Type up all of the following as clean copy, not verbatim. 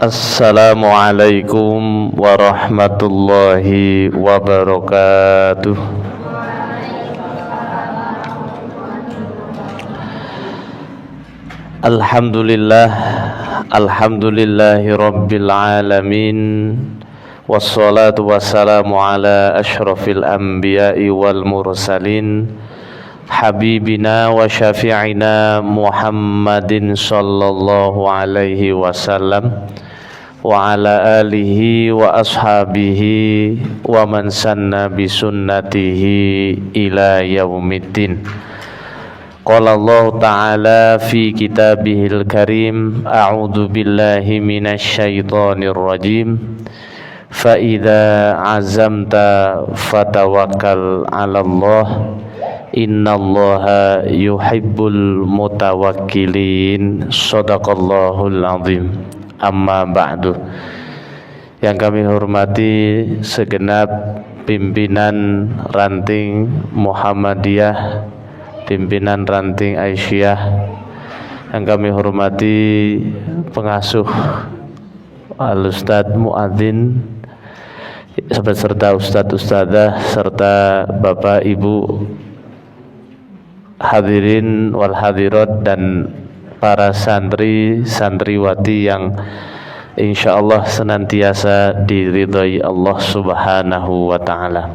Assalamualaikum warahmatullahi wabarakatuh. Alhamdulillahi rabbil alamin. Wassalatu wassalamu ala ashrafil anbiya'i wal mursalin, habibina wa syafi'ina Muhammadin sallallahu alaihi wasallam wa ala alihi wa ashabihi wa man sanna bi sunnatihi ila yaumiddin. Qala Allah ta'ala fi kitabihil karim, a'udzu billahi minasy syaithanir rajim. Fa idza azamta fatawakkal 'alallah, innallaha yuhibbul mutawakkilin. Shadaqallahul azim. Amma ba'du. Yang kami hormati segenap pimpinan ranting Muhammadiyah, pimpinan ranting Aisyah, yang kami hormati pengasuh Al-Ustadz Muadzin serta Ustadz-Ustadzah serta Bapak Ibu hadirin wal hadirat dan para santri santriwati yang insyaallah senantiasa diridhai Allah Subhanahu wa taala.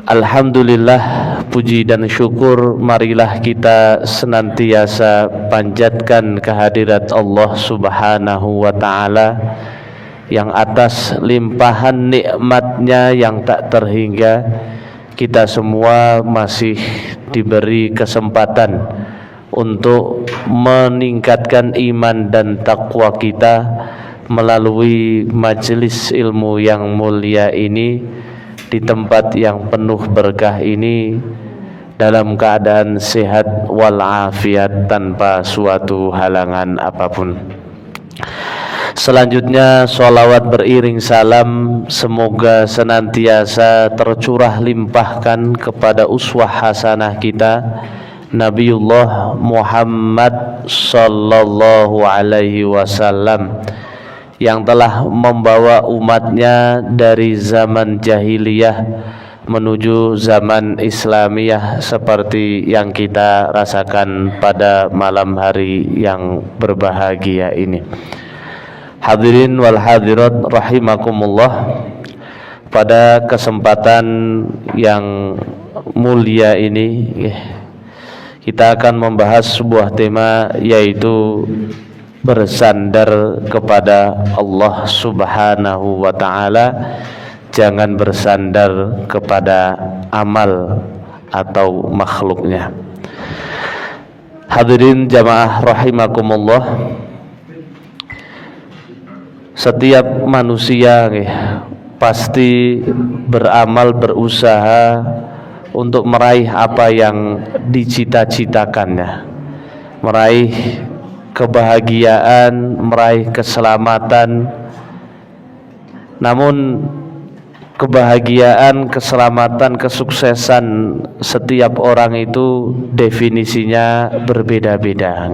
Alhamdulillah, puji dan syukur marilah kita senantiasa panjatkan kehadirat Allah Subhanahu wa taala yang atas limpahan nikmatnya yang tak terhingga kita semua masih diberi kesempatan untuk meningkatkan iman dan takwa kita melalui majelis ilmu yang mulia ini, di tempat yang penuh berkah ini, dalam keadaan sehat walafiat tanpa suatu halangan apapun. Selanjutnya sholawat beriring salam semoga senantiasa tercurah limpahkan kepada uswah hasanah kita Nabiullah Muhammad sallallahu alaihi wasallam, yang telah membawa umatnya dari zaman jahiliyah menuju zaman Islamiyah seperti yang kita rasakan pada malam hari yang berbahagia ini. Hadirin wal hadirat rahimakumullah, pada kesempatan yang mulia ini kita akan membahas sebuah tema, yaitu bersandar kepada Allah Subhanahu wa ta'ala, jangan bersandar kepada amal atau makhluknya. Hadirin jamaah rahimakumullah, setiap manusia pasti beramal, berusaha untuk meraih apa yang dicita-citakannya, meraih kebahagiaan, meraih keselamatan. Namun kebahagiaan, keselamatan, kesuksesan setiap orang itu definisinya berbeda-beda.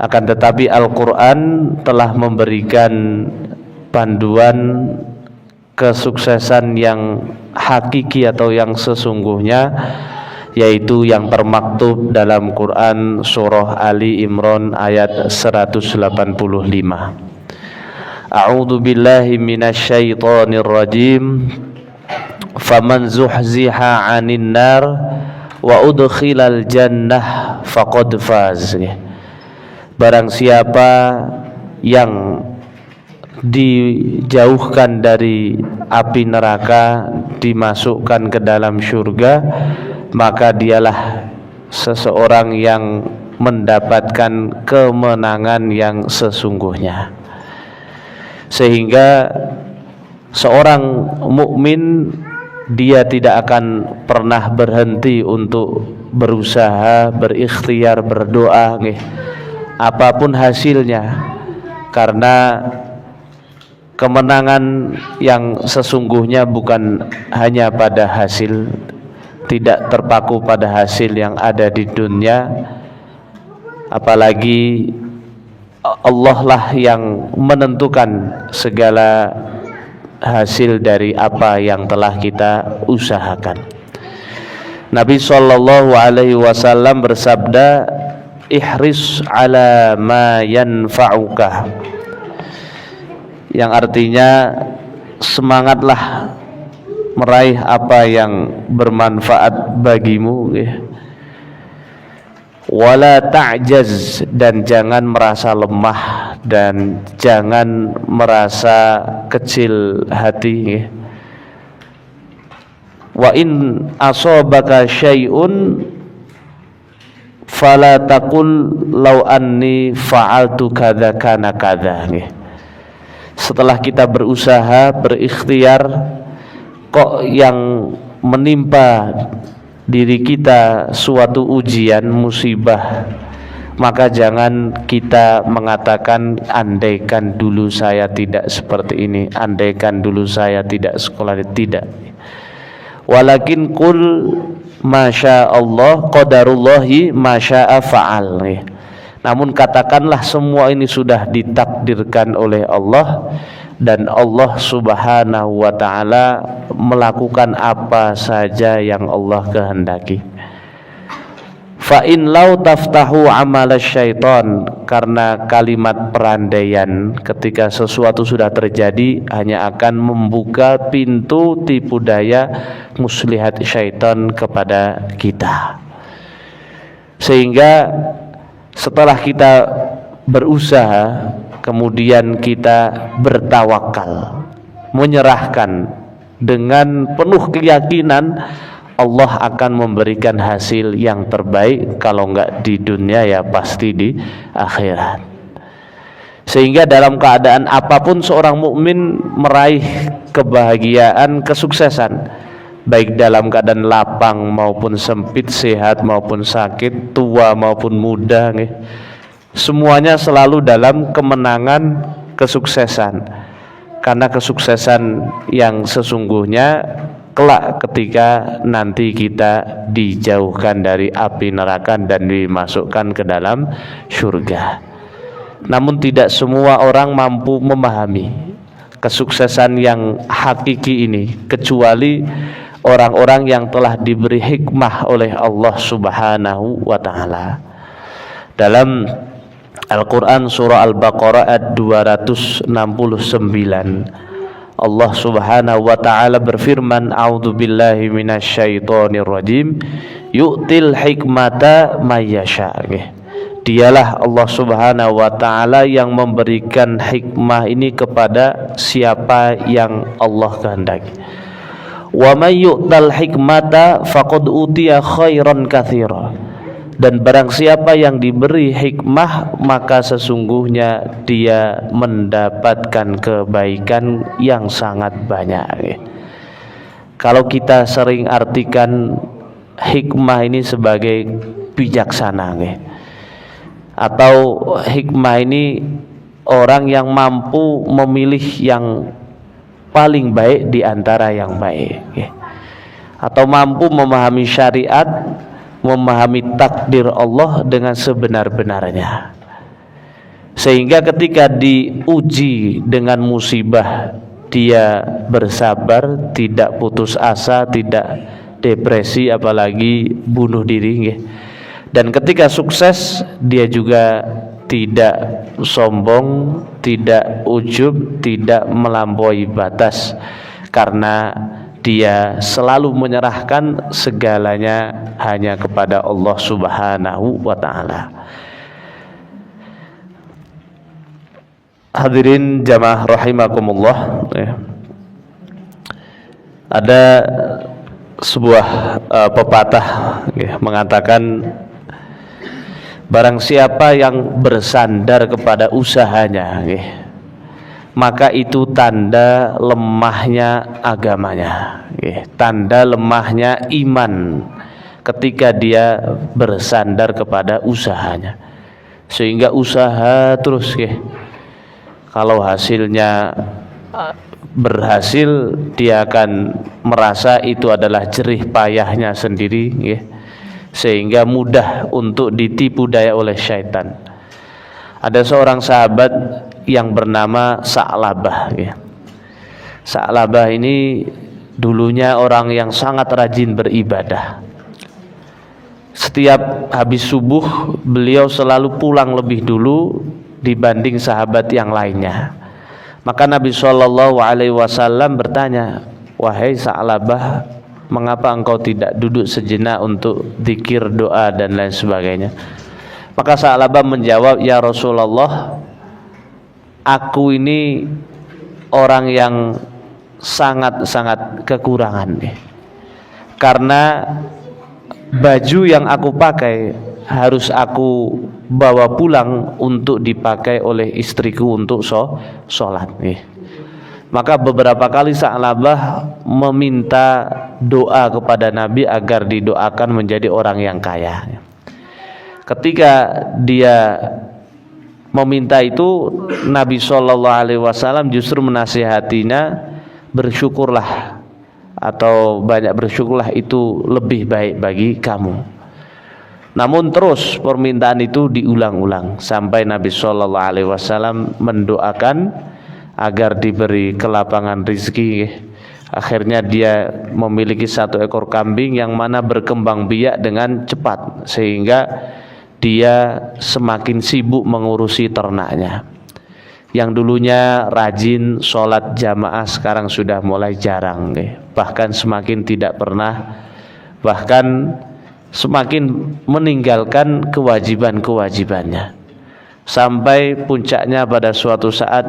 Akan tetapi Al-Quran telah memberikan panduan kesuksesan yang hakiki atau yang sesungguhnya, yaitu yang termaktub dalam Quran surah Ali Imran ayat 185. A'udzu billahi minasy syaithanir rajim. Faman zuhziha 'anil nar wa udkhilal jannah faqad faz. Barang siapa yang dijauhkan dari api neraka, dimasukkan ke dalam surga, maka dialah seseorang yang mendapatkan kemenangan yang sesungguhnya. Sehingga seorang mukmin dia tidak akan pernah berhenti untuk berusaha, berikhtiar, berdoa, apapun hasilnya, karena kemenangan yang sesungguhnya bukan hanya pada hasil, tidak terpaku pada hasil yang ada di dunia, apalagi Allah lah yang menentukan segala hasil dari apa yang telah kita usahakan. Nabi sallallahu alaihi wasallam bersabda, ihris ala ma yanfa'uka, yang artinya semangatlah meraih apa yang bermanfaat bagimu, wala ta'jaz, dan jangan merasa lemah dan jangan merasa kecil hati. Wa in asabaka syai'un fala taqul law anni fa'altu kadza kana kadza. Setelah kita berusaha, berikhtiar, kok yang menimpa diri kita suatu ujian, musibah, maka jangan kita mengatakan andaikan dulu saya tidak seperti ini, andaikan dulu saya tidak sekolah. Tidak. Walakin qul masya Allah qadarullahi masya'a fa'al. Namun katakanlah semua ini sudah ditakdirkan oleh Allah, dan Allah subhanahu wa ta'ala melakukan apa saja yang Allah kehendaki. Fa in lau taftahu amala syaitan, karena kalimat perandaian ketika sesuatu sudah terjadi hanya akan membuka pintu tipu daya muslihat syaitan kepada kita. Sehingga setelah kita berusaha, kemudian kita bertawakal, menyerahkan dengan penuh keyakinan, Allah akan memberikan hasil yang terbaik, kalau enggak di dunia ya pasti di akhirat. Sehingga dalam keadaan apapun seorang mukmin meraih kebahagiaan, kesuksesan, baik dalam keadaan lapang maupun sempit, sehat maupun sakit, tua maupun muda, semuanya selalu dalam kemenangan, kesuksesan. Karena kesuksesan yang sesungguhnya kelak ketika nanti kita dijauhkan dari api neraka dan dimasukkan ke dalam surga. Namun tidak semua orang mampu memahami kesuksesan yang hakiki ini, kecuali orang-orang yang telah diberi hikmah oleh Allah subhanahu wa ta'ala. Dalam Al-Quran surah Al-Baqarah ayat 269, Allah subhanahu wa ta'ala berfirman, a'udzubillahi minasyaitonir rajim, yu'til hikmata mayyasha. Dialah Allah subhanahu wa ta'ala yang memberikan hikmah ini kepada siapa yang Allah kehendaki. Wa may yu'tal hikmata faqad utiya khairan katsira. Dan barang siapa yang diberi hikmah, maka sesungguhnya dia mendapatkan kebaikan yang sangat banyak. Kalau kita sering artikan hikmah ini sebagai bijaksana, atau hikmah ini orang yang mampu memilih yang paling baik di antara yang baik, atau mampu memahami syariat, memahami takdir Allah dengan sebenar-benarnya, sehingga ketika diuji dengan musibah dia bersabar, tidak putus asa, tidak depresi, apalagi bunuh diri. Dan ketika sukses dia juga tidak sombong, tidak ujub, tidak melampaui batas, karena dia selalu menyerahkan segalanya hanya kepada Allah subhanahu wa ta'ala. Hadirin jamaah rahimakumullah, ada sebuah pepatah mengatakan, barang siapa yang bersandar kepada usahanya, maka itu tanda lemahnya agamanya, tanda lemahnya iman ketika dia bersandar kepada usahanya. Sehingga usaha terus, kalau hasilnya berhasil, dia akan merasa itu adalah jerih payahnya sendiri, sehingga mudah untuk ditipu daya oleh syaitan. Ada seorang sahabat yang bernama Sa'labah ya. Sa'labah ini dulunya orang yang sangat rajin beribadah. Setiap habis subuh beliau selalu pulang lebih dulu dibanding sahabat yang lainnya. Maka Nabi SAW bertanya, "Wahai Sa'labah, mengapa engkau tidak duduk sejenak untuk zikir, doa dan lain sebagainya?" Maka Sa'labah menjawab, "Ya Rasulullah, aku ini orang yang sangat-sangat kekurangan nih. Karena baju yang aku pakai harus aku bawa pulang untuk dipakai oleh istriku untuk sholat nih." Maka beberapa kali Sa'labah meminta doa kepada Nabi agar didoakan menjadi orang yang kaya. Ketika dia meminta itu, Nabi SAW justru menasihatinya, bersyukurlah atau banyak bersyukurlah, itu lebih baik bagi kamu. Namun terus permintaan itu diulang-ulang sampai Nabi SAW mendoakan agar diberi kelapangan rizki. Akhirnya dia memiliki 1 ekor kambing yang mana berkembang biak dengan cepat, sehingga dia semakin sibuk mengurusi ternaknya. Yang dulunya rajin sholat jamaah sekarang sudah mulai jarang, bahkan semakin tidak pernah, bahkan semakin meninggalkan kewajiban-kewajibannya. Sampai puncaknya pada suatu saat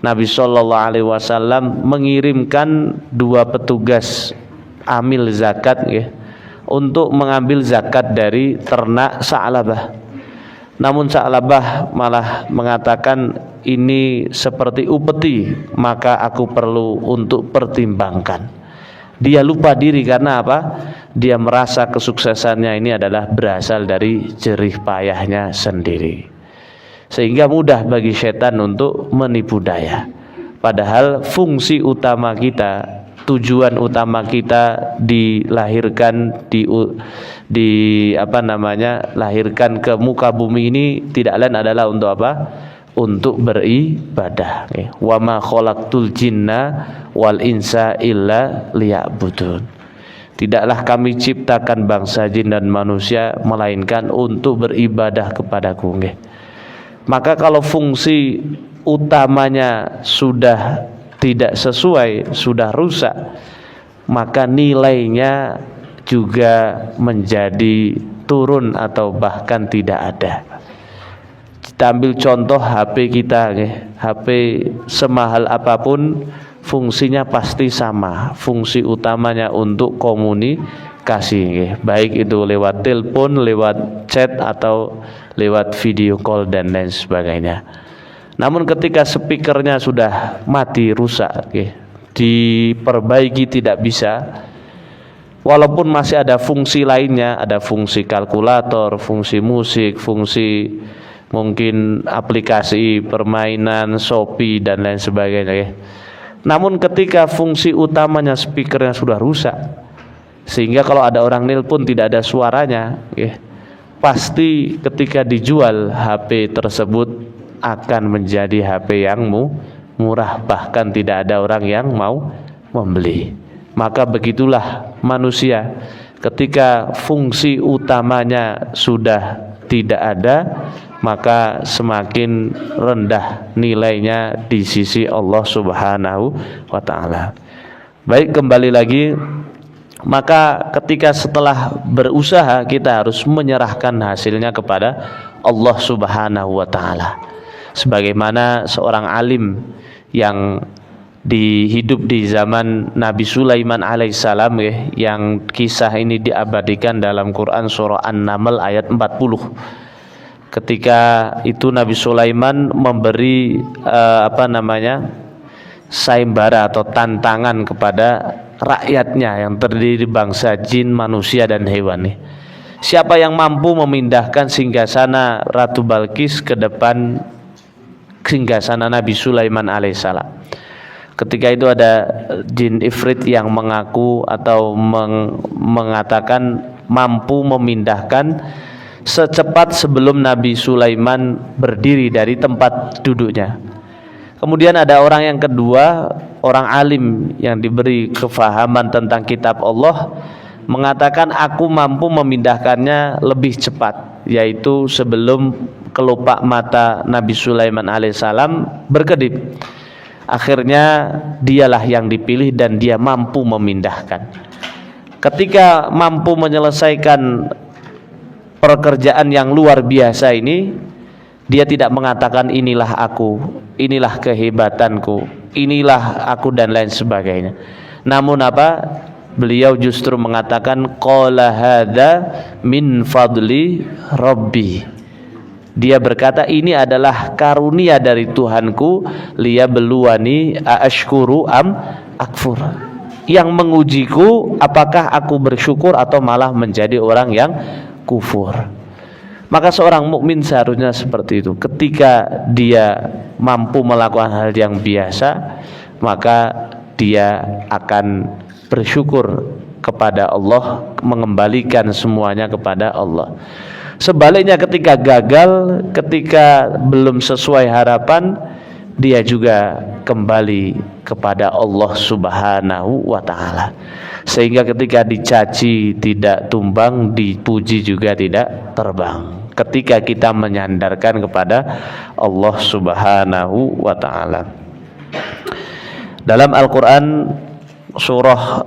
Nabi SAW mengirimkan 2 petugas amil zakat untuk mengambil zakat dari ternak Sa'labah. Namun Sa'labah malah mengatakan, "Ini seperti upeti, maka aku perlu untuk pertimbangkan." Dia lupa diri karena apa? Dia merasa kesuksesannya ini adalah berasal dari jerih payahnya sendiri, sehingga mudah bagi setan untuk menipu daya. Padahal fungsi utama kita, tujuan utama kita dilahirkan lahirkan ke muka bumi ini tidak lain adalah untuk apa? Untuk beribadah. Wa ma khalaqtul jinna wal insa illa liya'budun. Tidaklah kami ciptakan bangsa jin dan manusia melainkan untuk beribadah kepadaku. Maka kalau fungsi utamanya sudah tidak sesuai, sudah rusak, maka nilainya juga menjadi turun atau bahkan tidak ada. Kita ambil contoh HP kita, HP semahal apapun fungsinya pasti sama. Fungsi utamanya untuk komunikasi, baik itu lewat telepon, lewat chat atau lewat video call dan lain sebagainya. Namun ketika speakernya sudah mati, rusak, diperbaiki tidak bisa, walaupun masih ada fungsi lainnya, ada fungsi kalkulator, fungsi musik, fungsi mungkin aplikasi permainan, Shopee dan lain sebagainya. Namun ketika fungsi utamanya speakernya sudah rusak, sehingga kalau ada orang nelpon tidak ada suaranya, pasti ketika dijual HP tersebut akan menjadi HP yang murah, bahkan tidak ada orang yang mau membeli. Maka begitulah manusia, ketika fungsi utamanya sudah tidak ada, maka semakin rendah nilainya di sisi Allah Subhanahu wa ta'ala. Baik, kembali lagi, maka ketika setelah berusaha kita harus menyerahkan hasilnya kepada Allah Subhanahu wa ta'ala. Sebagaimana seorang alim yang hidup di zaman Nabi Sulaiman alaihissalam, yang kisah ini diabadikan dalam Quran surah An-Naml ayat 40. Ketika itu Nabi Sulaiman memberi sayembara atau tantangan kepada rakyatnya yang terdiri bangsa jin, manusia dan hewan. Siapa yang mampu memindahkan singgasana Ratu Balkis ke depan singgasana Nabi Sulaiman alaihissalam. Ketika itu ada jin ifrit yang mengaku atau mengatakan mampu memindahkan secepat sebelum Nabi Sulaiman berdiri dari tempat duduknya. Kemudian ada orang yang kedua, orang alim yang diberi kefahaman tentang kitab Allah, mengatakan aku mampu memindahkannya lebih cepat, yaitu sebelum kelopak mata Nabi Sulaiman alaihissalam berkedip. Akhirnya dialah yang dipilih dan dia mampu memindahkan. Ketika mampu menyelesaikan pekerjaan yang luar biasa ini, dia tidak mengatakan inilah aku, inilah kehebatanku, inilah aku dan lain sebagainya. Namun apa? Beliau justru mengatakan qala hadza min fadli rabbi. Dia berkata ini adalah karunia dari Tuhanku, liyabluwani aashkuru am akfur. Yang mengujiku apakah aku bersyukur atau malah menjadi orang yang kufur. Maka seorang mukmin seharusnya seperti itu. Ketika dia mampu melakukan hal yang biasa, maka dia akan bersyukur kepada Allah, mengembalikan semuanya kepada Allah. Sebaliknya ketika gagal, ketika belum sesuai harapan, dia juga kembali kepada Allah Subhanahu wa ta'ala. Sehingga ketika dicaci tidak tumbang, dipuji juga tidak terbang. Ketika kita menyandarkan kepada Allah Subhanahu wa ta'ala. Dalam Al-Quran surah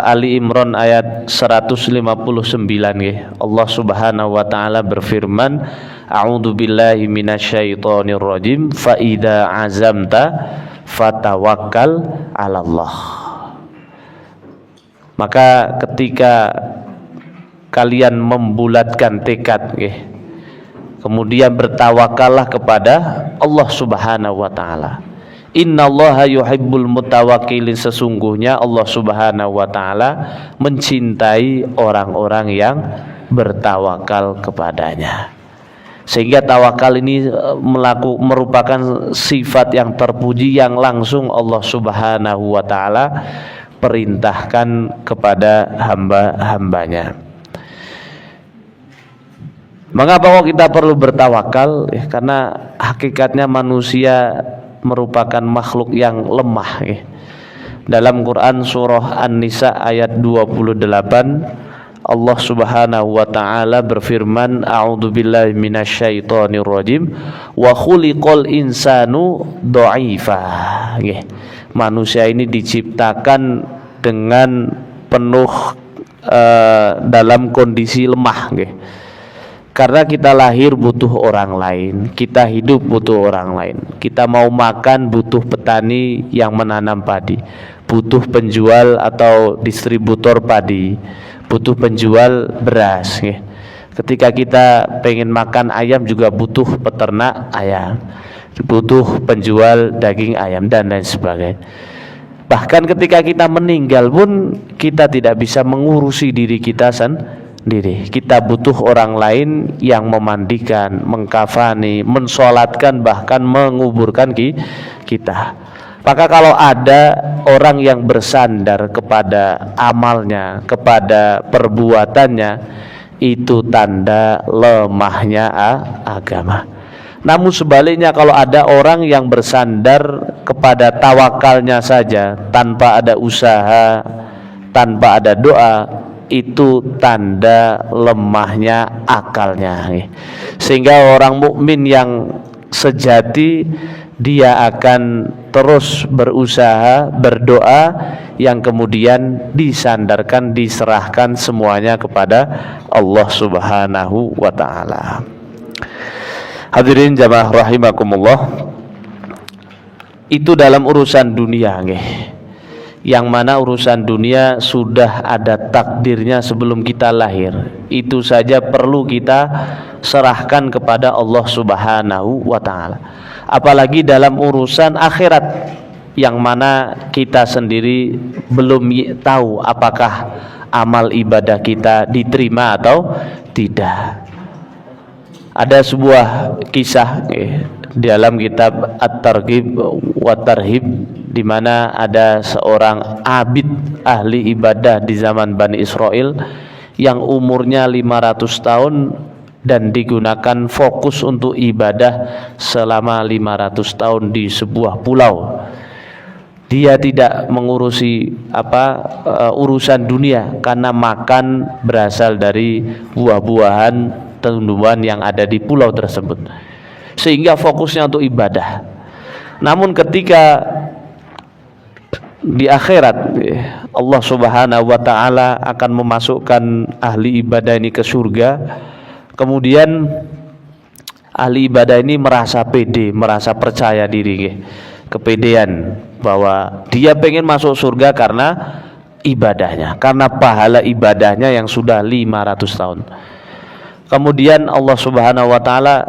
Ali Imran ayat 159 Allah Subhanahu wa taala berfirman, a'udzu billahi minasyaitonir rajim, fa idza azamta fatawakkal 'alallah. Maka ketika kalian membulatkan tekad kemudian bertawakallah kepada Allah Subhanahu wa taala. Innallaha yuhibbul mutawakkilin, sesungguhnya Allah Subhanahu wa taala mencintai orang-orang yang bertawakal kepadanya. Sehingga tawakal ini merupakan sifat yang terpuji yang langsung Allah Subhanahu wa taala perintahkan kepada hamba-hambanya. Mengapa kok kita perlu bertawakal? Karena hakikatnya manusia merupakan makhluk yang lemah. Dalam Quran surah An-Nisa ayat 28 Allah Subhanahu wa taala berfirman, a'udzu billahi minasyaitonir rajim, wa khuliqal insanu dha'ifa. Manusia ini diciptakan dengan penuh dalam kondisi lemah. Karena kita lahir butuh orang lain, kita hidup butuh orang lain. Kita mau makan butuh petani yang menanam padi, butuh penjual atau distributor padi, butuh penjual beras. Ketika kita pengen makan ayam juga butuh peternak ayam, butuh penjual daging ayam dan lain sebagainya. Bahkan ketika kita meninggal pun kita tidak bisa mengurusi diri kita sendiri. Kita butuh orang lain yang memandikan, mengkafani, mensolatkan, bahkan menguburkan kita. Maka kalau ada orang yang bersandar kepada amalnya, kepada perbuatannya, itu tanda lemahnya agama. Namun sebaliknya, kalau ada orang yang bersandar kepada tawakalnya saja, tanpa ada usaha, tanpa ada doa, itu tanda lemahnya akalnya. Sehingga orang mukmin yang sejati, dia akan terus berusaha, berdoa, yang kemudian disandarkan, diserahkan semuanya kepada Allah Subhanahu wa ta'ala. Hadirin jamaah rahimakumullah, itu dalam urusan dunia yang mana urusan dunia sudah ada takdirnya sebelum kita lahir. Itu saja perlu kita serahkan kepada Allah Subhanahu wa ta'ala. Apalagi dalam urusan akhirat, yang mana kita sendiri belum tahu apakah amal ibadah kita diterima atau tidak. Ada sebuah kisah dalam kitab At-Targhib wa Tarhib, di mana ada seorang abid ahli ibadah di zaman Bani Israel yang umurnya 500 tahun dan digunakan fokus untuk ibadah selama 500 tahun di sebuah pulau. Dia tidak mengurusi urusan dunia, karena makan berasal dari buah-buahan, tumbuhan yang ada di pulau tersebut, sehingga fokusnya untuk ibadah. Namun ketika di akhirat Allah Subhanahu wa taala akan memasukkan ahli ibadah ini ke surga, kemudian ahli ibadah ini merasa pede, merasa percaya diri, kepedean bahwa dia pengen masuk surga karena ibadahnya, karena pahala ibadahnya yang sudah 500 tahun. Kemudian Allah Subhanahu wa taala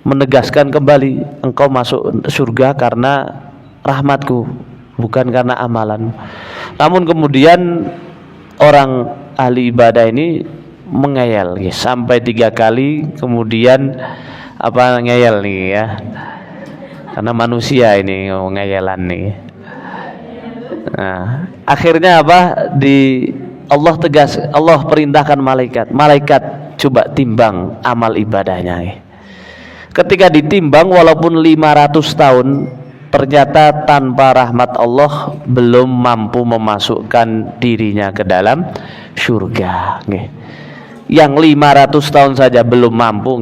menegaskan kembali, engkau masuk surga karena rahmatku, bukan karena amalan. Namun kemudian orang ahli ibadah ini mengeyel sampai 3 kali, kemudian ngeyel nih ya, karena manusia ini ngeyelan nih. Nah, akhirnya Allah perintahkan malaikat coba timbang amal ibadahnya. Ketika ditimbang, walaupun 500 tahun, ternyata tanpa rahmat Allah belum mampu memasukkan dirinya ke dalam surga. Yang 500 tahun saja belum mampu.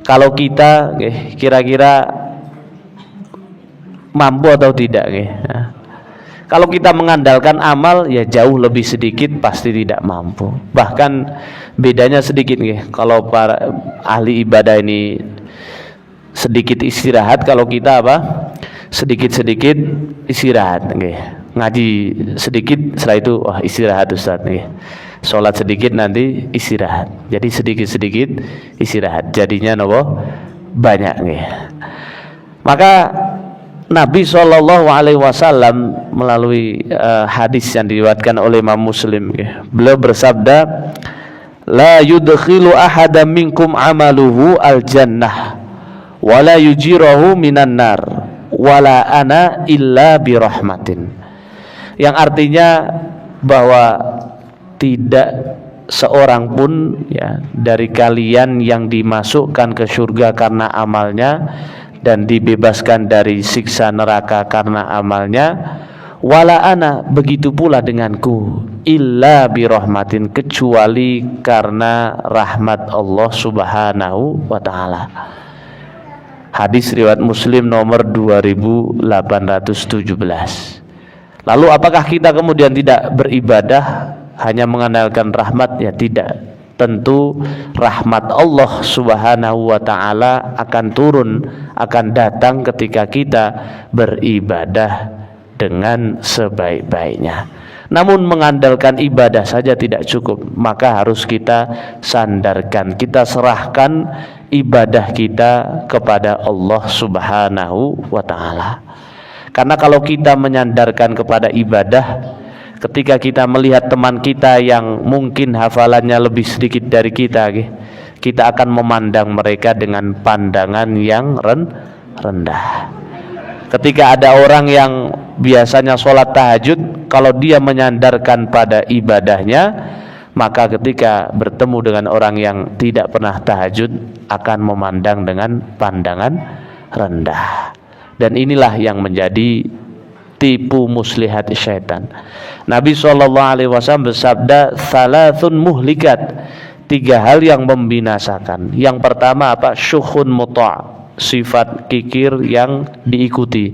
Kalau kita kira-kira mampu atau tidak? Kalau kita mengandalkan amal, ya jauh lebih sedikit, pasti tidak mampu. Bahkan bedanya sedikit. Kalau para ahli ibadah ini sedikit istirahat, kalau kita sedikit-sedikit istirahat. Ngaji sedikit, setelah itu istirahat Ustaz. Sholat sedikit, nanti istirahat. Jadi sedikit-sedikit istirahat, jadinya banyak. Maka Nabi SAW melalui hadis yang diriwayatkan oleh Imam Muslim, beliau bersabda, la yudkhilu ahadam minkum amaluhu al-jannah wala yujirahu minan nar wala ana illa birahmatin. Yang artinya bahwa tidak seorang pun dari kalian yang dimasukkan ke surga karena amalnya dan dibebaskan dari siksa neraka karena amalnya, wala ana, begitu pula denganku, illa birahmatin, kecuali karena rahmat Allah Subhanahu wa taala. Hadis riwayat Muslim nomor 2817. Lalu apakah kita kemudian tidak beribadah hanya mengandalkan rahmat? Ya tidak. Tentu rahmat Allah Subhanahu wa taala akan turun, akan datang ketika kita beribadah dengan sebaik-baiknya. Namun mengandalkan ibadah saja tidak cukup, maka harus kita sandarkan, kita serahkan ibadah kita kepada Allah Subhanahu wa taala. Karena kalau kita menyandarkan kepada ibadah, ketika kita melihat teman kita yang mungkin hafalannya lebih sedikit dari kita, kita akan memandang mereka dengan pandangan yang rendah. Ketika ada orang yang biasanya sholat tahajud, kalau dia menyandarkan pada ibadahnya, maka ketika bertemu dengan orang yang tidak pernah tahajud, akan memandang dengan pandangan rendah. Dan inilah yang menjadi tipu muslihat syaitan. Nabi SAW bersabda, salasun muhlikat, 3 hal yang membinasakan. Yang pertama syukhun muta', sifat kikir yang diikuti,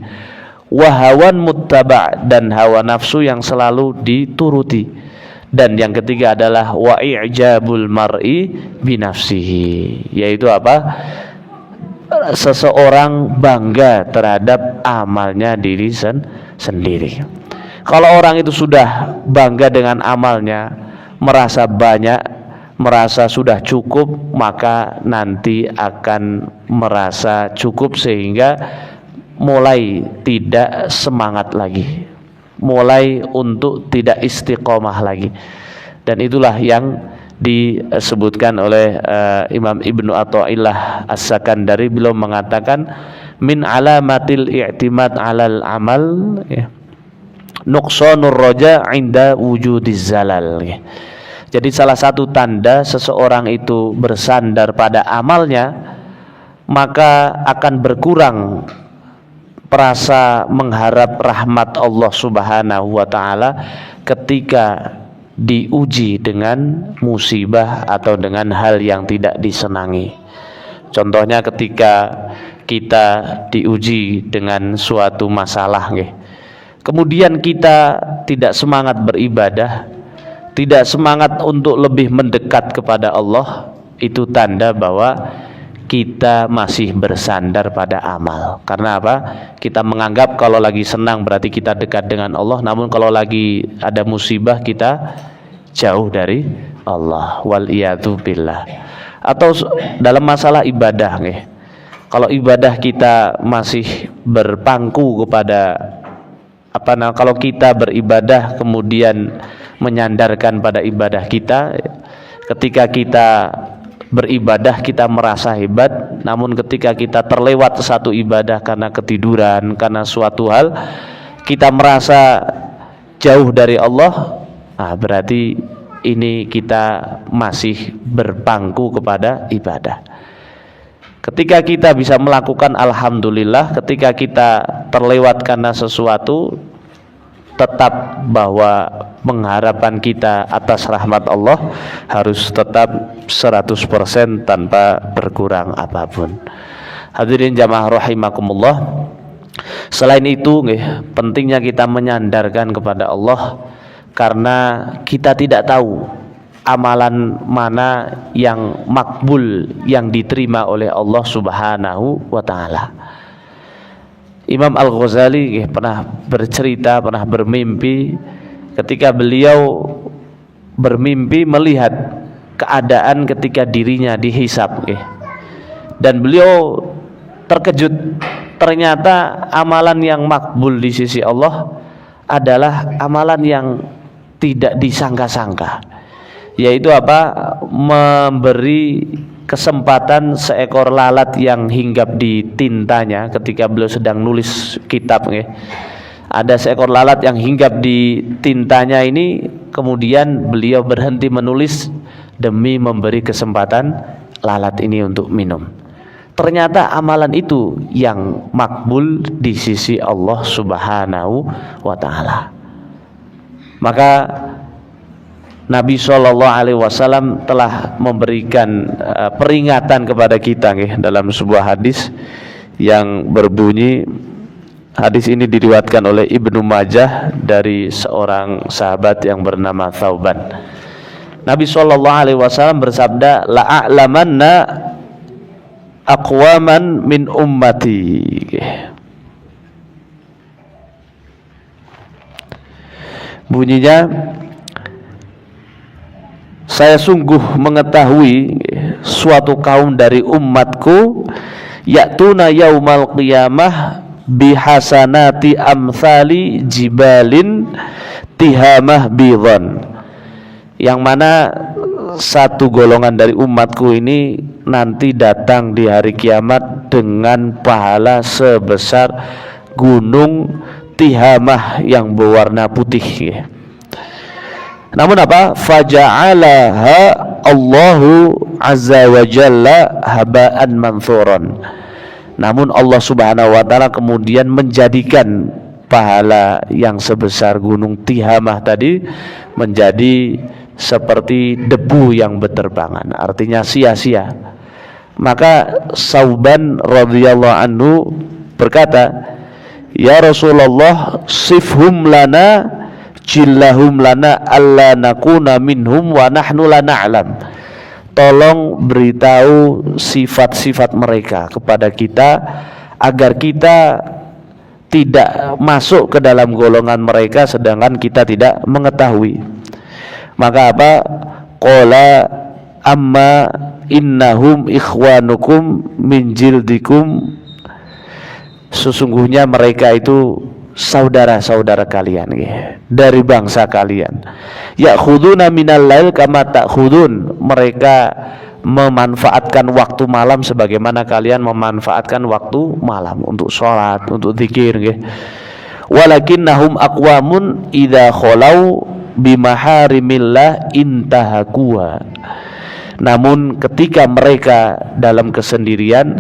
wahawan muttaba', dan hawa nafsu yang selalu dituruti. Dan yang ketiga adalah wa'i'jabul mar'i binafsihi, yaitu seseorang bangga terhadap amalnya diri sendiri. Kalau orang itu sudah bangga dengan amalnya, merasa banyak, merasa sudah cukup, maka nanti akan merasa cukup sehingga mulai tidak semangat lagi, mulai untuk tidak istiqomah lagi. Dan itulah yang disebutkan oleh Imam Ibnu Athaillah As-Sakandari. Beliau mengatakan, min alamatil i'timad 'alal amal nuqsanur raja 'inda wujudiz zalal. Jadi salah satu tanda seseorang itu bersandar pada amalnya, maka akan berkurang perasa mengharap rahmat Allah Subhanahu wa taala ketika diuji dengan musibah atau dengan hal yang tidak disenangi. Contohnya ketika kita diuji dengan suatu masalah, kemudian kita tidak semangat beribadah, tidak semangat untuk lebih mendekat kepada Allah, itu tanda bahwa kita masih bersandar pada amal. Karena apa? Kita menganggap kalau lagi senang berarti kita dekat dengan Allah, namun kalau lagi ada musibah kita jauh dari Allah. Waliyadu billah. Atau dalam masalah ibadah, kalau ibadah kita masih berpangku kepada kalau kita beribadah kemudian menyandarkan pada ibadah kita, ketika kita beribadah kita merasa hebat, namun ketika kita terlewat satu ibadah karena ketiduran, karena suatu hal, kita merasa jauh dari Allah, berarti ini kita masih berpangku kepada ibadah. Ketika kita bisa melakukan alhamdulillah, ketika kita terlewat karena sesuatu, tetap bahwa pengharapan kita atas rahmat Allah harus tetap 100% tanpa berkurang apapun. Hadirin jamaah rahimakumullah. Selain itu, pentingnya kita menyandarkan kepada Allah, karena kita tidak tahu amalan mana yang makbul, yang diterima oleh Allah Subhanahu wa taala. Imam Al-Ghazali pernah bercerita, pernah bermimpi, ketika beliau bermimpi melihat keadaan ketika dirinya dihisab, dan beliau terkejut. Ternyata amalan yang makbul di sisi Allah adalah amalan yang tidak disangka-sangka, yaitu memberi kesempatan seekor lalat yang hinggap di tintanya ketika beliau sedang nulis kitab. Ada seekor lalat yang hinggap di tintanya ini, kemudian beliau berhenti menulis demi memberi kesempatan lalat ini untuk minum. Ternyata amalan itu yang makbul di sisi Allah Subhanahu wa taala. Maka Nabi SAW telah memberikan peringatan kepada kita dalam sebuah hadis yang berbunyi, hadis ini diriwayatkan oleh Ibnu Majah dari seorang sahabat yang bernama Thauban. Nabi SAW bersabda, la'a'lamanna aqwaman min ummati. Bunyinya, saya sungguh mengetahui suatu kaum dari umatku, ya'tuna yaumal qiyamah bihasanati amthali jibalin tihamah bidhan, yang mana satu golongan dari umatku ini nanti datang di hari kiamat dengan pahala sebesar gunung Tihamah yang berwarna putih. Namun faja'alaha Allahu azza wa jalla haba'an manthuran. Namun Allah Subhanahu wa taala kemudian menjadikan pahala yang sebesar gunung Tihamah tadi menjadi seperti debu yang berterbangan, artinya sia-sia. Maka Sauban radhiyallahu anhu berkata, ya Rasulullah, sifhum lana jillahum lana alla nakuna minhum wa nahnu la na'lam. Tolong beritahu sifat-sifat mereka kepada kita agar kita tidak masuk ke dalam golongan mereka sedangkan kita tidak mengetahui. Maka qala amma innahum ikhwanukum min jildikum, sesungguhnya mereka itu saudara-saudara kalian dari bangsa kalian. Ya'khuduna minal lail kama ta'khudun, mereka memanfaatkan waktu malam sebagaimana kalian memanfaatkan waktu malam untuk sholat, untuk zikir. Walakinnahum aqwamun idza khalau bimaharimillah intahakuha. Namun ketika mereka dalam kesendirian,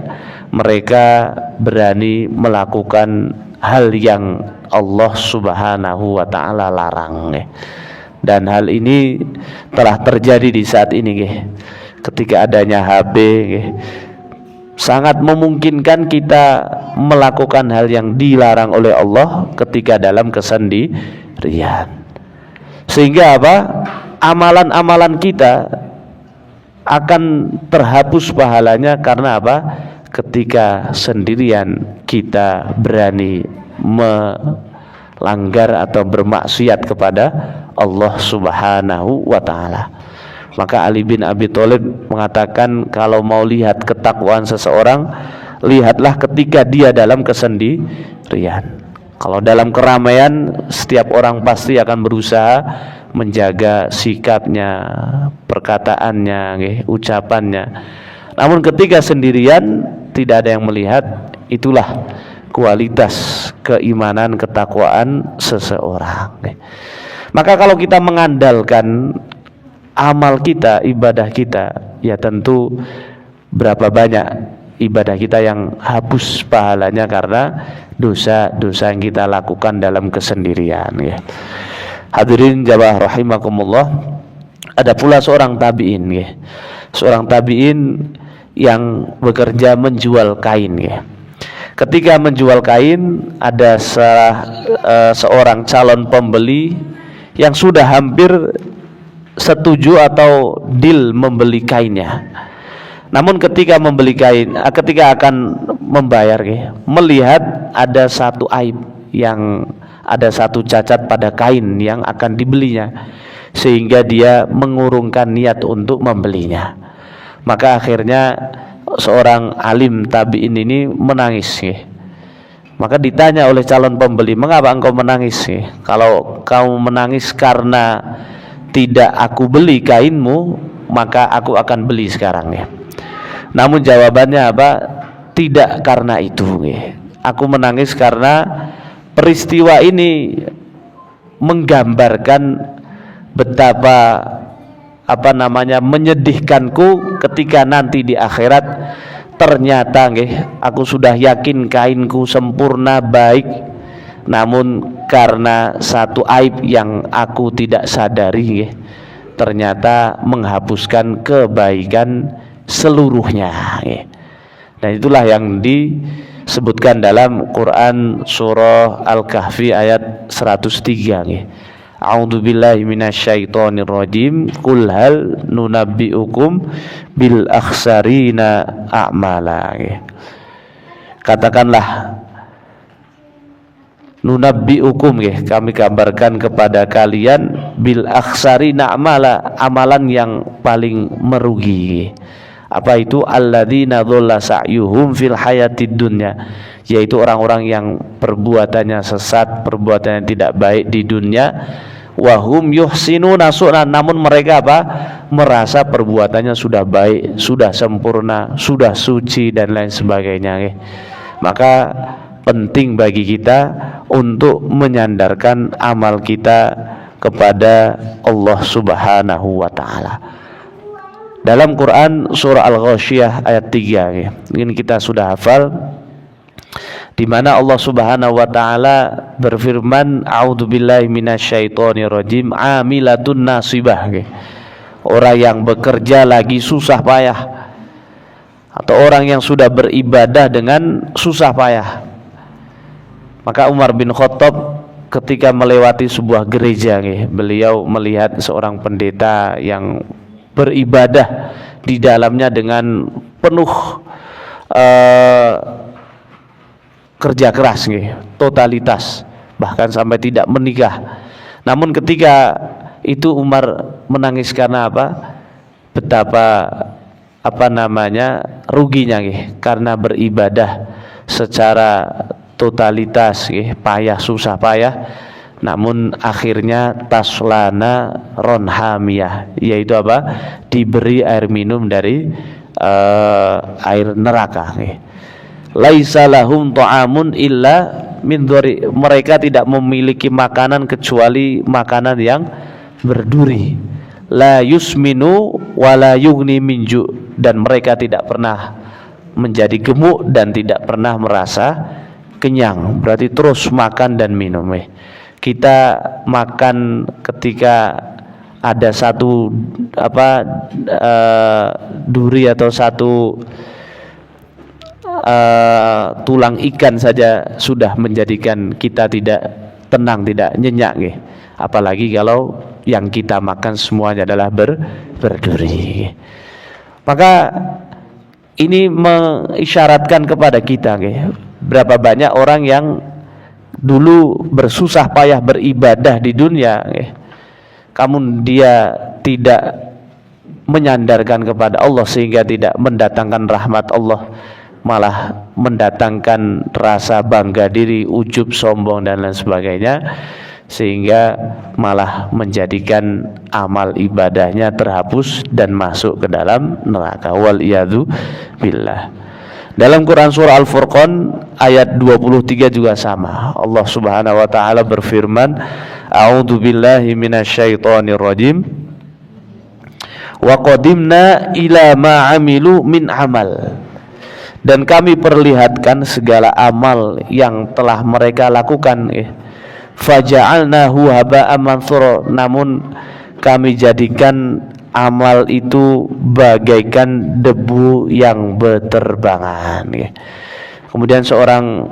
mereka berani melakukan hal yang Allah Subhanahu wa taala larang. Dan hal ini telah terjadi di saat ini. Ketika adanya HP, sangat memungkinkan kita melakukan hal yang dilarang oleh Allah ketika dalam kesendirian. Sehingga apa? Amalan-amalan kita akan terhapus pahalanya karena apa? Ketika sendirian kita berani melanggar atau bermaksiat kepada Allah Subhanahu wa taala. Maka Ali bin Abi Thalib mengatakan, kalau mau lihat ketakwaan seseorang, lihatlah ketika dia dalam kesendirian. Kalau dalam keramaian, setiap orang pasti akan berusaha menjaga sikapnya, perkataannya, ucapannya. Namun ketika sendirian, tidak ada yang melihat. Itulah kualitas keimanan, ketakwaan seseorang. Maka kalau kita mengandalkan amal kita, ibadah kita, ya tentu berapa banyak ibadah kita yang hapus pahalanya karena dosa-dosa yang kita lakukan dalam kesendirian. Hadirin jamaah rahimakumullah, ada pula seorang tabi'in, seorang tabi'in yang bekerja menjual kain. Ketika menjual kain, ada seorang calon pembeli yang sudah hampir setuju atau deal membeli kainnya. Namun ketika membeli kain, ketika akan membayar, melihat ada satu aib, yang ada satu cacat pada kain yang akan dibelinya, sehingga dia mengurungkan niat untuk membelinya. Maka akhirnya seorang alim tabi'in ini menangis. Maka ditanya oleh calon pembeli, mengapa engkau menangis? Kalau kamu menangis karena tidak aku beli kainmu, maka aku akan beli sekarang. Namun jawabannya apa? Tidak karena itu. Aku menangis karena peristiwa ini menggambarkan betapa menyedihkanku ketika nanti di akhirat ternyata aku sudah yakin kainku sempurna baik, namun karena satu aib yang aku tidak sadari, ternyata menghapuskan kebaikan seluruhnya. Dan itulah yang disebutkan dalam Quran surah Al-Kahfi ayat 103. A'udzubillahi minasyaitonirrajim. Qul hal nunabbi'ukum bil akhsarina a'mala. Katakanlah, nunabbi'ukum, kami kabarkan kepada kalian, bil akhsarina a'mala, amalan yang paling merugi. Apa itu? Alladzina dhalla sa'yuhum fil hayatid dunya, yaitu orang-orang yang perbuatannya sesat, perbuatannya tidak baik di dunia. Wahum yuhsinuna su'na, namun mereka apa? Merasa perbuatannya sudah baik, sudah sempurna, sudah suci dan lain sebagainya. Maka penting bagi kita untuk menyandarkan amal kita kepada Allah Subhanahu wa taala. Dalam Quran surah Al-Ghasyiyah ayat 3, ini kita sudah hafal, di mana Allah Subhanahu wa taala berfirman, a'udzubillahi minasyaitonirrajim, amilatun nasibah. Orang yang bekerja lagi susah payah, atau orang yang sudah beribadah dengan susah payah. Maka Umar bin Khattab ketika melewati sebuah gereja, beliau melihat seorang pendeta yang beribadah di dalamnya dengan penuh kerja keras, totalitas, bahkan sampai tidak menikah. Namun ketika itu Umar menangis karena apa? Betapa ruginya, karena beribadah secara totalitas, payah, susah payah, namun akhirnya taslana ronhamiyah, yaitu apa? Diberi air minum dari air neraka. Laisa lahum ta'amun illa min dhari, mereka tidak memiliki makanan kecuali makanan yang berduri. La yusminu wala yughni min ju', dan mereka tidak pernah menjadi gemuk dan tidak pernah merasa kenyang. Berarti terus makan dan minum. Kita makan ketika ada satu duri atau satu tulang ikan saja sudah menjadikan kita tidak tenang, tidak nyenyak. Apalagi kalau yang kita makan semuanya adalah berduri. Maka ini mengisyaratkan kepada kita, berapa banyak orang yang dulu bersusah payah beribadah di dunia, namun dia tidak menyandarkan kepada Allah sehingga tidak mendatangkan rahmat Allah, malah mendatangkan rasa bangga diri, ujub, sombong dan lain sebagainya, sehingga malah menjadikan amal ibadahnya terhapus dan masuk ke dalam neraka. Wal iyadu billah. Dalam Quran surah Al-Furqan ayat 23 juga sama. Allah Subhanahu wa taala berfirman, A'udzu billahi minasyaitonir rajim. Wa qadimna ila ma 'amilu min amal. Dan kami perlihatkan segala amal yang telah mereka lakukan, faja'alnahu haba'an mansura, namun kami jadikan amal itu bagaikan debu yang berterbangan. Kemudian seorang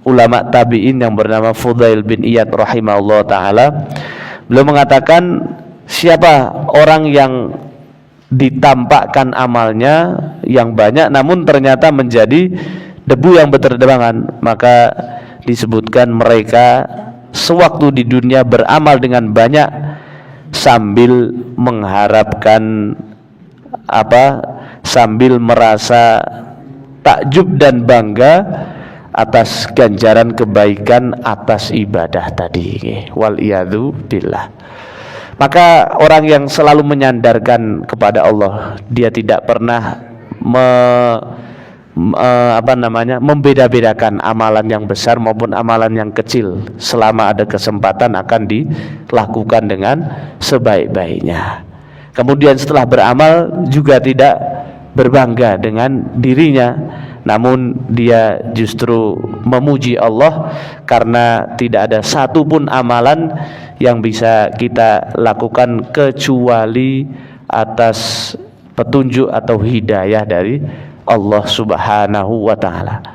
ulama tabi'in yang bernama Fudail bin Iyad rahimahullah ta'ala, beliau mengatakan, siapa orang yang ditampakkan amalnya yang banyak namun ternyata menjadi debu yang berterbangan, maka disebutkan mereka sewaktu di dunia beramal dengan banyak sambil mengharapkan sambil merasa takjub dan bangga atas ganjaran kebaikan atas ibadah tadi. Wal iyadu billah. Maka orang yang selalu menyandarkan kepada Allah, dia tidak pernah membeda-bedakan amalan yang besar maupun amalan yang kecil. Selama ada kesempatan akan dilakukan dengan sebaik-baiknya. Kemudian setelah beramal juga tidak berbangga dengan dirinya, namun dia justru memuji Allah karena tidak ada satupun amalan yang bisa kita lakukan kecuali atas petunjuk atau hidayah dari Allah Subhanahu wa ta'ala.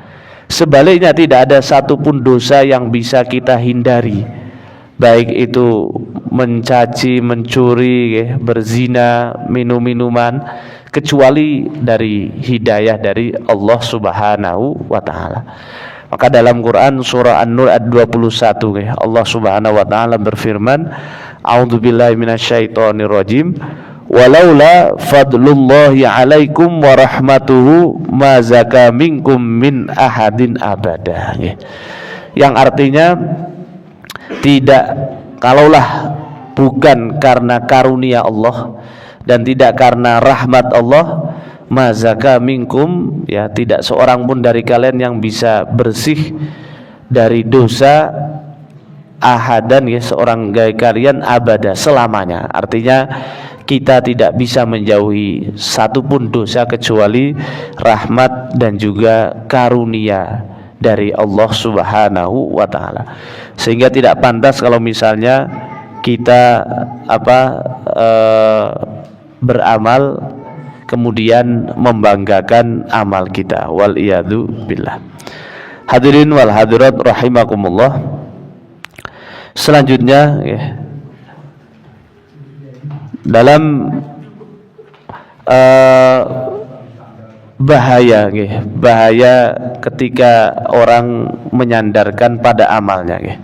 Sebaliknya tidak ada satupun dosa yang bisa kita hindari, baik itu mencaci, mencuri, berzina, minum-minuman, kecuali dari hidayah dari Allah Subhanahu wa ta'ala. Maka dalam Quran surah An-Nur ayat 21 Allah Subhanahu wa ta'ala berfirman, A'udzubillahi minasyaitonir rajim. Walaula fadlullahi alaikum wa rahmatuhu ma zaka minkum min ahadin abada. Yang artinya, tidak, kalaulah bukan karena karunia Allah dan tidak karena rahmat Allah, ma zaka minkum, tidak seorang pun dari kalian yang bisa bersih dari dosa ahadan, seorang dari kalian abada, selamanya. Artinya kita tidak bisa menjauhi satupun dosa kecuali rahmat dan juga karunia dari Allah Subhanahu wa ta'ala. Sehingga tidak pantas kalau misalnya kita beramal kemudian membanggakan amal kita. Wal iyadu billah. Hadirin wal hadirat rahimakumullah. Selanjutnya dalam bahaya ketika orang menyandarkan pada amalnya.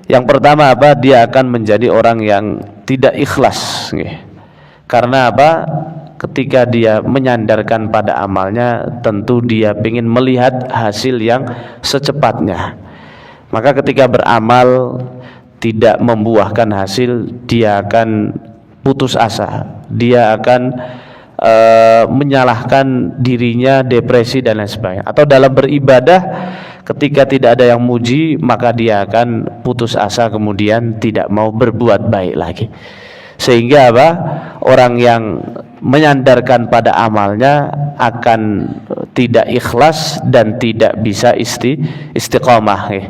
Yang pertama dia akan menjadi orang yang tidak ikhlas. Karena ketika dia menyandarkan pada amalnya, tentu dia ingin melihat hasil yang secepatnya. Maka ketika beramal tidak membuahkan hasil, dia akan putus asa, dia akan menyalahkan dirinya, depresi dan lain sebagainya. Atau dalam beribadah, Ketika tidak ada yang muji, maka dia akan putus asa, kemudian tidak mau berbuat baik lagi. Sehingga apa? Orang yang menyandarkan pada amalnya akan tidak ikhlas dan tidak bisa istiqomah ya.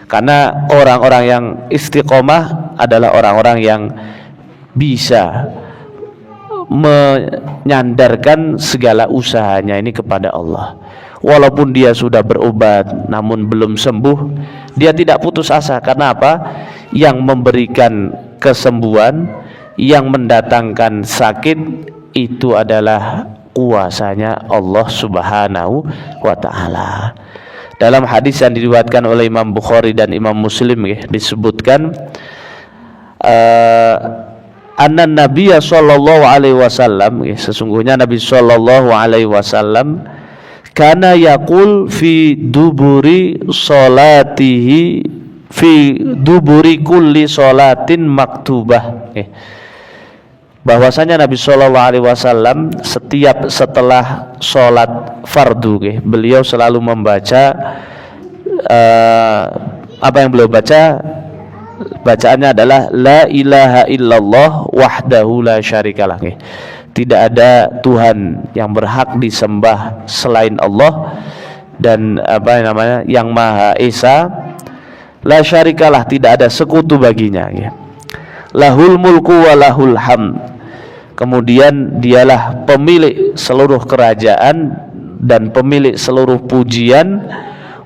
Karena orang-orang yang istiqomah adalah orang-orang yang bisa menyandarkan segala usahanya ini kepada Allah. Walaupun dia sudah berobat namun belum sembuh, dia tidak putus asa. Karena apa? Yang memberikan kesembuhan, yang mendatangkan sakit itu adalah kuasanya Allah Subhanahu wa ta'ala. Dalam hadis yang diriwayatkan oleh Imam Bukhari dan Imam Muslim ya, disebutkan anna Nabiya sallallahu alaihi wasallam, sesungguhnya Nabi sallallahu alaihi wasallam kana yaqul fi duburi salatihi fi duburi kulli salatin maktubah. Bahwasanya Nabi sallallahu alaihi wasallam setiap setelah salat fardu, beliau selalu membaca apa yang beliau baca, bacaannya adalah la ilaha illallah wahdahu la syarikalah. Tidak ada Tuhan yang berhak disembah selain Allah, dan apa namanya, yang Maha Esa, la syarikalah, tidak ada sekutu baginya ya. Lahul mulku wa lahul hamd, kemudian dialah pemilik seluruh kerajaan dan pemilik seluruh pujian,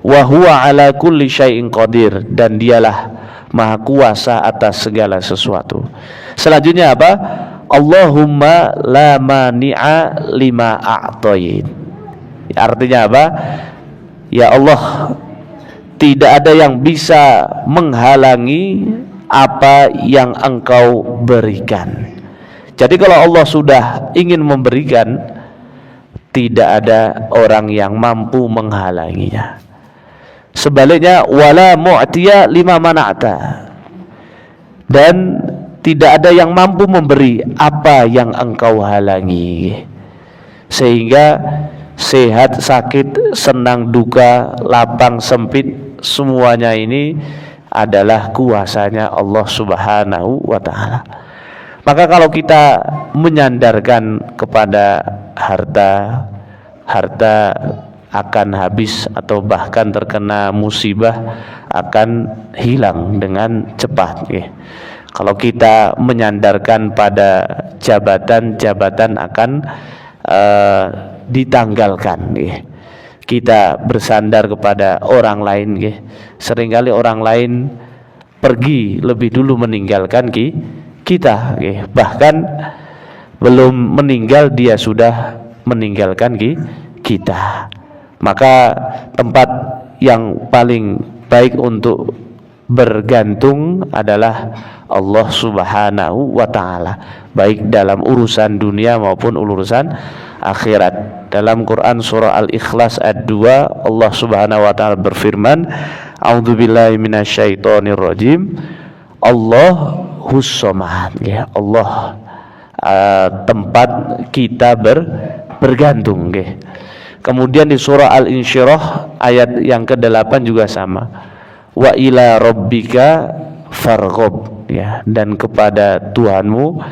wa huwa ala kulli syai'in qadir, dan dialah Maha kuasa atas segala sesuatu. Selanjutnya apa? Allahumma la mani'a lima a'toyin. Artinya apa? Ya Allah, tidak ada yang bisa menghalangi apa yang Engkau berikan. Jadi kalau Allah sudah ingin memberikan, tidak ada orang yang mampu menghalanginya. Sebaliknya, wala mu'tiya lima mana'ta, dan tidak ada yang mampu memberi apa yang Engkau halangi. Sehingga sehat, sakit, senang, duka, lapang, sempit, semuanya ini adalah kuasanya Allah Subhanahu wa ta'ala. Maka kalau kita menyandarkan kepada harta akan habis atau bahkan terkena musibah akan hilang dengan cepat ya. Kalau kita menyandarkan pada jabatan akan ditanggalkan ya. Kita bersandar kepada orang lain ya. Seringkali orang lain pergi lebih dulu meninggalkan kita ya. Bahkan belum meninggal dia sudah meninggalkan kita. Maka tempat yang paling baik untuk bergantung adalah Allah Subhanahu wa ta'ala, baik dalam urusan dunia maupun urusan akhirat. Dalam Quran surah Al-Ikhlas ayat 2, Allah Subhanahu wa ta'ala berfirman, a'udzubillahi minasyaitonir rajim, Allahus samad ya. Allah tempat kita bergantung ya. Kemudian di surah Al-Insyirah ayat yang ke-8 juga sama, wa ila rabbika farghab ya, dan kepada Tuhanmu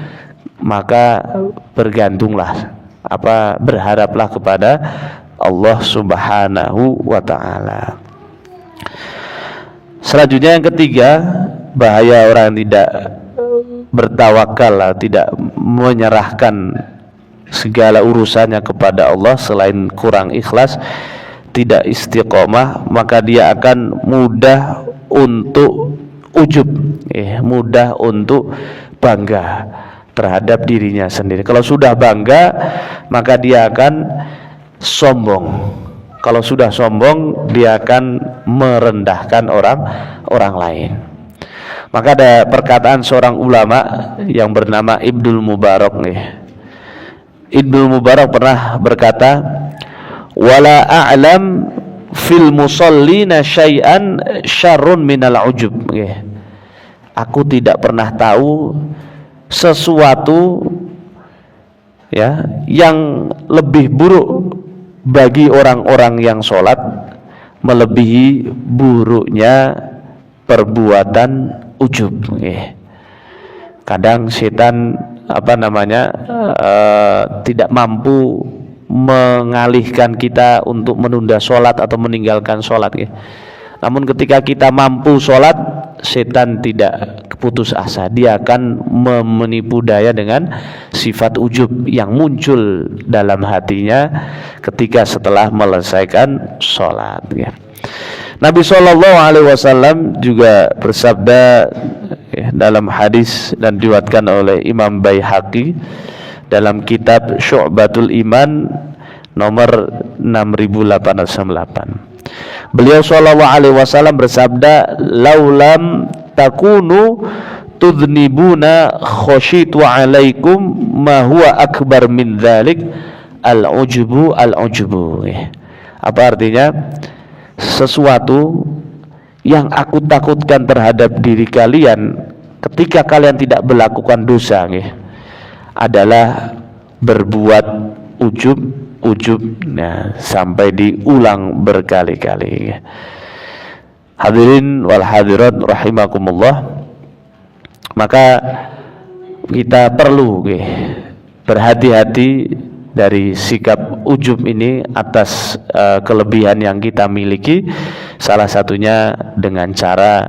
maka bergantunglah, berharaplah kepada Allah Subhanahu wa ta'ala. Selanjutnya yang ketiga, bahaya orang yang tidak bertawakal, tidak menyerahkan segala urusannya kepada Allah selain kurang ikhlas, tidak istiqomah, maka dia akan mudah untuk ujub ya, mudah untuk bangga terhadap dirinya sendiri. Kalau sudah bangga, maka dia akan sombong. Kalau sudah sombong, dia akan merendahkan orang lain. Maka ada perkataan seorang ulama yang bernama Ibnul Mubarak nih. Ibnul Mubarak pernah berkata, wala a'lam fil musallina syai'an syarrun minal ujub. Aku tidak pernah tahu sesuatu ya yang lebih buruk bagi orang-orang yang sholat melebihi buruknya perbuatan ujub. Kadang setan tidak mampu mengalihkan kita untuk menunda sholat atau meninggalkan sholat. Namun ketika kita mampu sholat, setan tidak putus asa. Dia akan menipu daya dengan sifat ujub yang muncul dalam hatinya ketika setelah melesaikan sholat. Nabi SAW juga bersabda dalam hadis dan diriwayatkan oleh Imam Baihaqi dalam kitab Syu'batul Iman nomor 6808. Beliau SAW bersabda, "Laulam takunu tudnibuna khashitu alaikum ma huwa akbar min dzalik al-ujbu al-ujbu." Apa artinya? Sesuatu yang aku takutkan terhadap diri kalian ketika kalian tidak melakukan dosa adalah berbuat ujub sampai diulang berkali-kali. Hadirin wal hadirat rahimakumullah, maka kita perlu berhati-hati dari sikap ujub ini atas kelebihan yang kita miliki, salah satunya dengan cara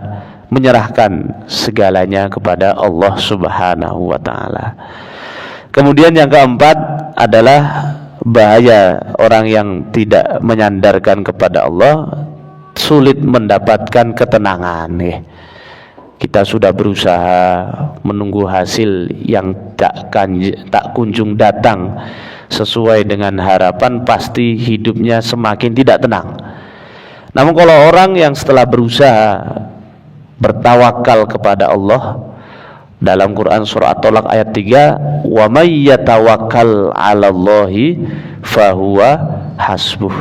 menyerahkan segalanya kepada Allah Subhanahu wa ta'ala. Kemudian yang keempat adalah bahaya orang yang tidak menyandarkan kepada Allah, sulit mendapatkan ketenangan. Kita sudah berusaha menunggu hasil yang tak kunjung datang sesuai dengan harapan, pasti hidupnya semakin tidak tenang. Namun kalau orang yang setelah berusaha bertawakal kepada Allah, dalam Quran surah At-Tolak ayat 3, "Wa may yatawakkal 'alallahi fahuwa hasbuh."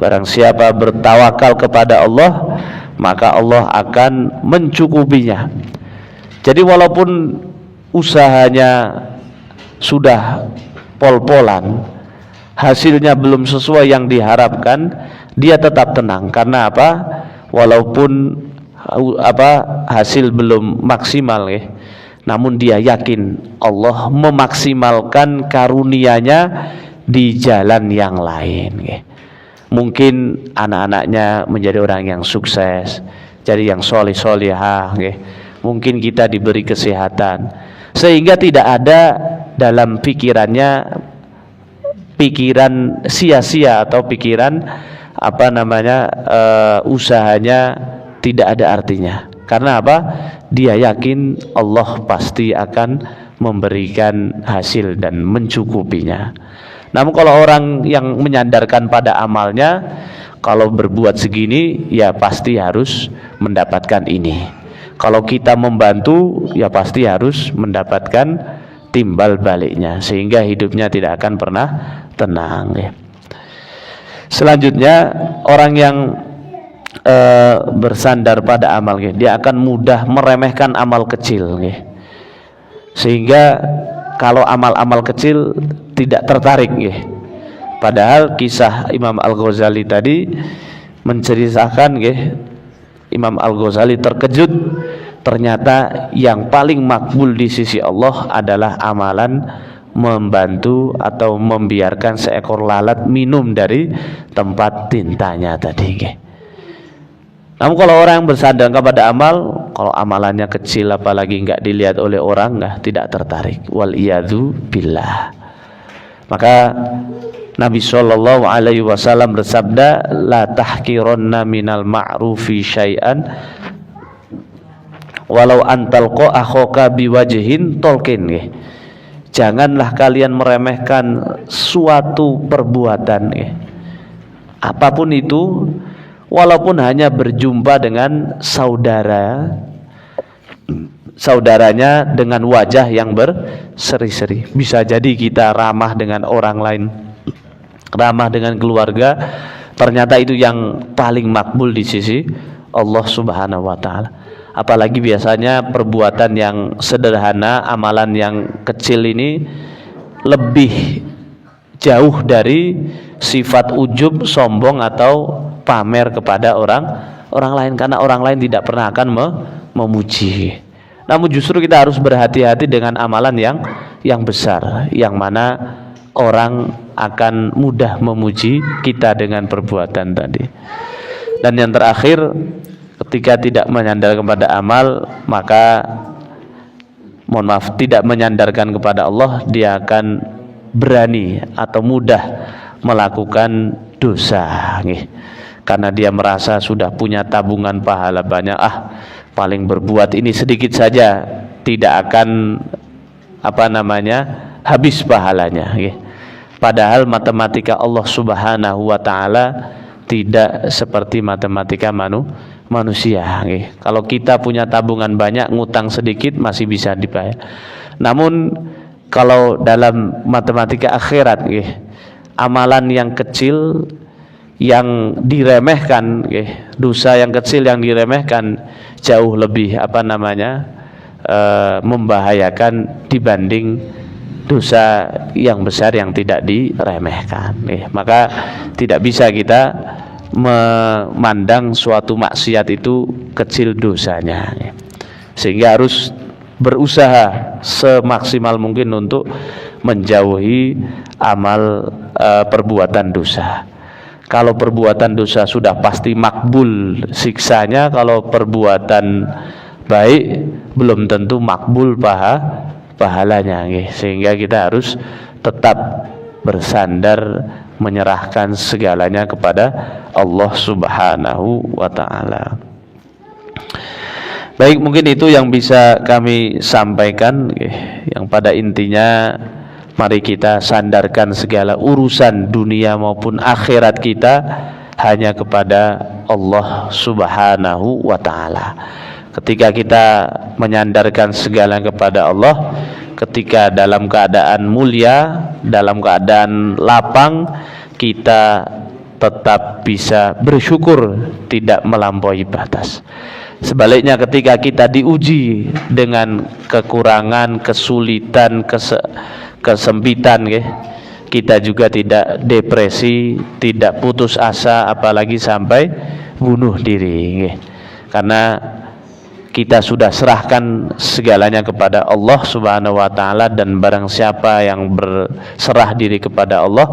Barang siapa bertawakal kepada Allah, maka Allah akan mencukupinya. Jadi walaupun usahanya sudah pol-polan, hasilnya belum sesuai yang diharapkan, dia tetap tenang. Karena apa? Walaupun hasil belum maksimal, namun dia yakin Allah memaksimalkan karunia-Nya di jalan yang lain. Mungkin anak-anaknya menjadi orang yang sukses, jadi yang soleh-solehah. Mungkin kita diberi kesehatan, sehingga tidak ada dalam pikirannya pikiran sia-sia atau pikiran usahanya tidak ada artinya. Karena apa? Dia yakin Allah pasti akan memberikan hasil dan mencukupinya. Namun kalau orang yang menyandarkan pada amalnya, kalau berbuat segini ya pasti harus mendapatkan ini. Kalau kita membantu ya pasti harus mendapatkan timbal baliknya, sehingga hidupnya tidak akan pernah tenang. Selanjutnya, orang yang bersandar pada amal, dia akan mudah meremehkan amal kecil, sehingga kalau amal-amal kecil tidak tertarik. Padahal kisah Imam Al-Ghazali tadi menceritakan, Imam Al-Ghazali terkejut, ternyata yang paling makbul di sisi Allah adalah amalan membantu atau membiarkan seekor lalat minum dari tempat tintanya tadi. Namun kalau orang yang bersandar kepada amal, kalau amalannya kecil apalagi enggak dilihat oleh orang, tidak tertarik. Wal iyadzu billah. Maka Nabi sallallahu alaihi wasallam bersabda, la tahqiranna minal ma'rufi syai'an walau antalqa akhaka biwajhin talqin. Janganlah kalian meremehkan suatu perbuatan, apapun itu, walaupun hanya berjumpa dengan saudaranya dengan wajah yang berseri-seri. Bisa jadi kita ramah dengan orang lain, ramah dengan keluarga, ternyata itu yang paling makbul di sisi Allah Subhanahu wa ta'ala. Apalagi biasanya perbuatan yang sederhana, amalan yang kecil ini lebih jauh dari sifat ujub, sombong atau pamer kepada orang lain, karena orang lain tidak pernah akan memuji. Namun justru kita harus berhati-hati dengan amalan yang besar, yang mana orang akan mudah memuji kita dengan perbuatan tadi. Dan yang terakhir, ketika tidak menyandar kepada amal, maka tidak menyandarkan kepada Allah, dia akan berani atau mudah melakukan dosa, karena dia merasa sudah punya tabungan pahala banyak. Paling berbuat ini sedikit saja tidak akan habis pahalanya. Padahal matematika Allah Subhanahu wa taala tidak seperti matematika manusia. Kalau kita punya tabungan banyak, ngutang sedikit masih bisa dibayar. Namun kalau dalam matematika akhirat, amalan yang kecil yang diremehkan, dosa yang kecil yang diremehkan jauh lebih membahayakan dibanding dosa yang besar yang tidak diremehkan. Maka tidak bisa kita memandang suatu maksiat itu kecil dosanya, sehingga harus berusaha semaksimal mungkin untuk menjauhi amal perbuatan dosa. Kalau perbuatan dosa sudah pasti makbul siksanya, kalau perbuatan baik belum tentu makbul pahalanya. Sehingga kita harus tetap bersandar, menyerahkan segalanya kepada Allah Subhanahu wa ta'ala. Baik, mungkin itu yang bisa kami sampaikan. Yang pada intinya, mari kita sandarkan segala urusan dunia maupun akhirat kita hanya kepada Allah Subhanahu wa ta'ala. Ketika kita menyandarkan segala kepada Allah, ketika dalam keadaan mulia, dalam keadaan lapang, kita tetap bisa bersyukur, tidak melampaui batas. Sebaliknya ketika kita diuji dengan kekurangan, kesulitan, kesempitan, kita juga tidak depresi, tidak putus asa, apalagi sampai bunuh diri, karena kita sudah serahkan segalanya kepada Allah Subhanahu wa ta'ala. Dan barang siapa yang berserah diri kepada Allah,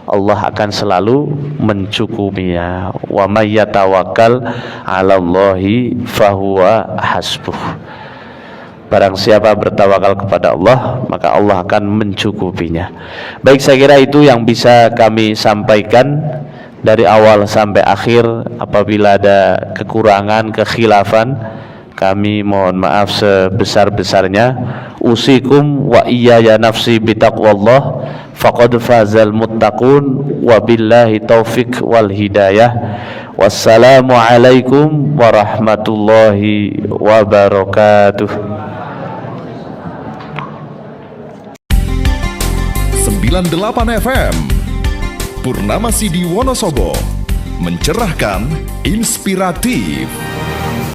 Allah akan selalu mencukupinya. Wa may yatawakkal 'alallahi fahuwa hasbuh. Barang siapa bertawakal kepada Allah, maka Allah akan mencukupinya. Baik, saya kira itu yang bisa kami sampaikan dari awal sampai akhir. Apabila ada kekurangan, kekhilafan, kami mohon maaf sebesar-besarnya. Usikum wa iyaya nafsi bitaqwallah, faqad fazal muttaqun, wabillahi taufik wal hidayah. Wassalamu alaikum warahmatullahi wabarakatuh. 98 FM Purnama Sidi Wonosobo, mencerahkan, inspiratif.